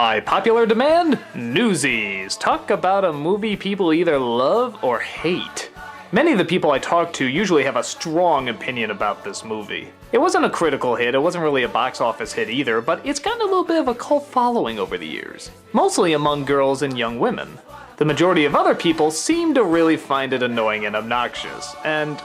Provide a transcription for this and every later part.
By popular demand, Newsies. Talk about a movie people either love or hate. Many of the people I talk to usually have a strong opinion about this movie. It wasn't a critical hit, it wasn't really a box office hit either, but it's gotten a little bit of a cult following over the years. Mostly among girls and young women. The majority of other people seem to really find it annoying and obnoxious, and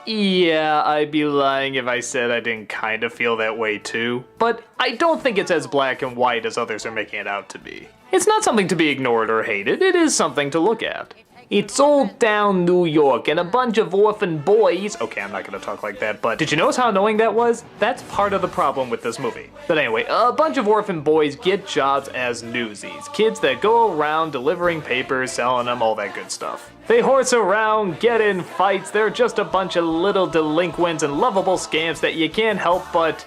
yeah, I'd be lying if I said I didn't kind of feel that way too, but I don't think it's as black and white as others are making it out to be. It's not something to be ignored or hated, it is something to look at. It's old down New York and a bunch of orphan boys. Okay, I'm not gonna talk like that, but did you notice how annoying that was? That's part of the problem with this movie. But anyway, a bunch of orphan boys get jobs as newsies. Kids that go around delivering papers, selling them, all that good stuff. They horse around, get in fights, they're just a bunch of little delinquents and lovable scamps that you can't help but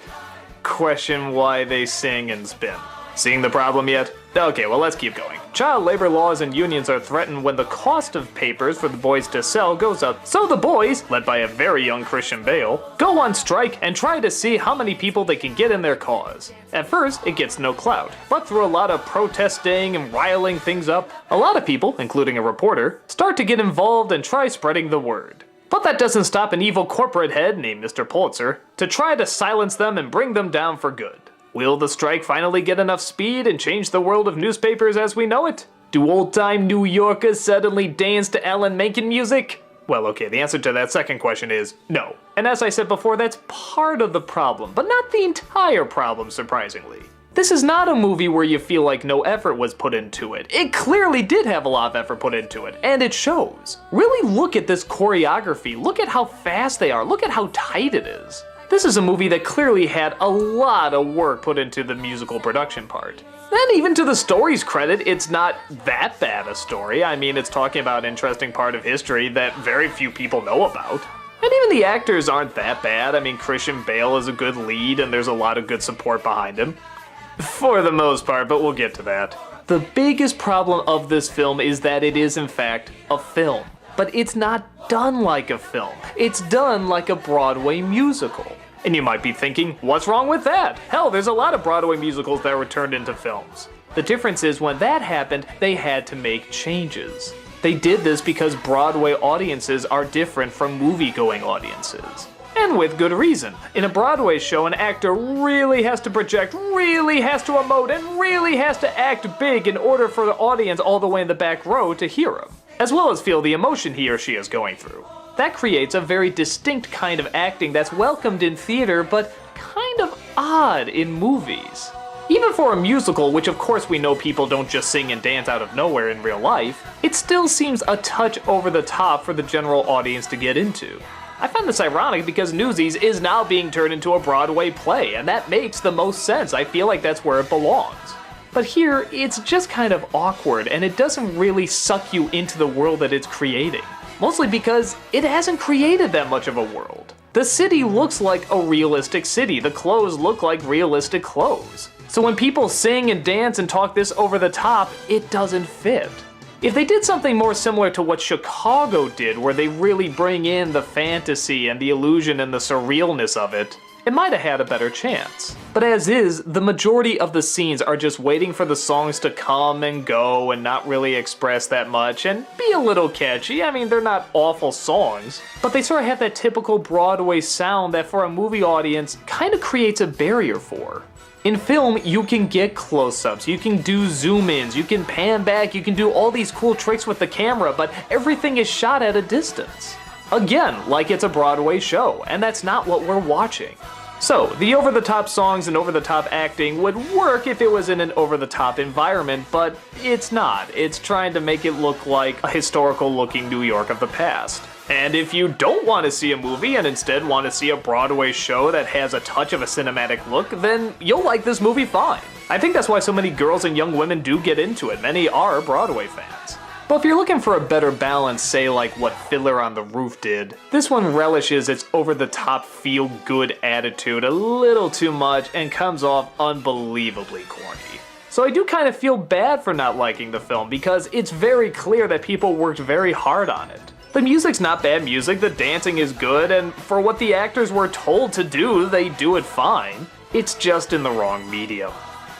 question why they sing and spin. Seeing the problem yet? Okay, well let's keep going. Child labor laws and unions are threatened when the cost of papers for the boys to sell goes up. So the boys, led by a very young Christian Bale, go on strike and try to see how many people they can get in their cause. At first, it gets no clout, but through a lot of protesting and riling things up, a lot of people, including a reporter, start to get involved and try spreading the word. But that doesn't stop an evil corporate head named Mr. Pulitzer to try to silence them and bring them down for good. Will the strike finally get enough speed and change the world of newspapers as we know it? Do old-time New Yorkers suddenly dance to Alan Menken music? Well, okay, the answer to that second question is no. And as I said before, that's part of the problem, but not the entire problem, surprisingly. This is not a movie where you feel like no effort was put into it. It clearly did have a lot of effort put into it, and it shows. Really look at this choreography, look at how fast they are, look at how tight it is. This is a movie that clearly had a lot of work put into the musical production part. And even to the story's credit, it's not that bad a story. I mean, it's talking about an interesting part of history that very few people know about. And even the actors aren't that bad. I mean, Christian Bale is a good lead and there's a lot of good support behind him. For the most part, but we'll get to that. The biggest problem of this film is that it is in fact a film. But it's not done like a film. It's done like a Broadway musical. And you might be thinking, what's wrong with that? Hell, there's a lot of Broadway musicals that were turned into films. The difference is when that happened, they had to make changes. They did this because Broadway audiences are different from movie-going audiences. And with good reason. In a Broadway show, an actor really has to project, really has to emote, and really has to act big in order for the audience all the way in the back row to hear him, as well as feel the emotion he or she is going through. That creates a very distinct kind of acting that's welcomed in theater, but kind of odd in movies. Even for a musical, which of course we know people don't just sing and dance out of nowhere in real life, it still seems a touch over the top for the general audience to get into. I find this ironic because Newsies is now being turned into a Broadway play, and that makes the most sense. I feel like that's where it belongs. But here, it's just kind of awkward, and it doesn't really suck you into the world that it's creating. Mostly because it hasn't created that much of a world. The city looks like a realistic city, the clothes look like realistic clothes. So when people sing and dance and talk this over the top, it doesn't fit. If they did something more similar to what Chicago did, where they really bring in the fantasy and the illusion and the surrealness of it, it might have had a better chance. But as is, the majority of the scenes are just waiting for the songs to come and go and not really express that much and be a little catchy. I mean, they're not awful songs, but they sort of have that typical Broadway sound that for a movie audience kind of creates a barrier for. In film, you can get close-ups, you can do zoom-ins, you can pan back, you can do all these cool tricks with the camera, but everything is shot at a distance. Again, like it's a Broadway show, and that's not what we're watching. So, the over-the-top songs and over-the-top acting would work if it was in an over-the-top environment, but it's not. It's trying to make it look like a historical-looking New York of the past. And if you don't want to see a movie and instead want to see a Broadway show that has a touch of a cinematic look, then you'll like this movie fine. I think that's why so many girls and young women do get into it. Many are Broadway fans. But if you're looking for a better balance, say like what Fiddler on the Roof did, this one relishes its over-the-top feel-good attitude a little too much and comes off unbelievably corny. So I do kind of feel bad for not liking the film because it's very clear that people worked very hard on it. The music's not bad music, the dancing is good, and for what the actors were told to do, they do it fine. It's just in the wrong medium.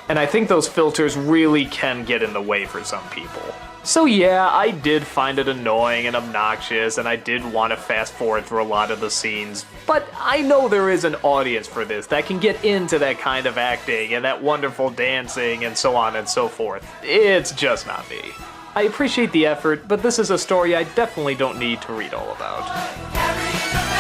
And I think those filters really can get in the way for some people. So yeah, I did find it annoying and obnoxious, and I did want to fast forward through a lot of the scenes, but I know there is an audience for this that can get into that kind of acting and that wonderful dancing and so on and so forth. It's just not me. I appreciate the effort, but this is a story I definitely don't need to read all about.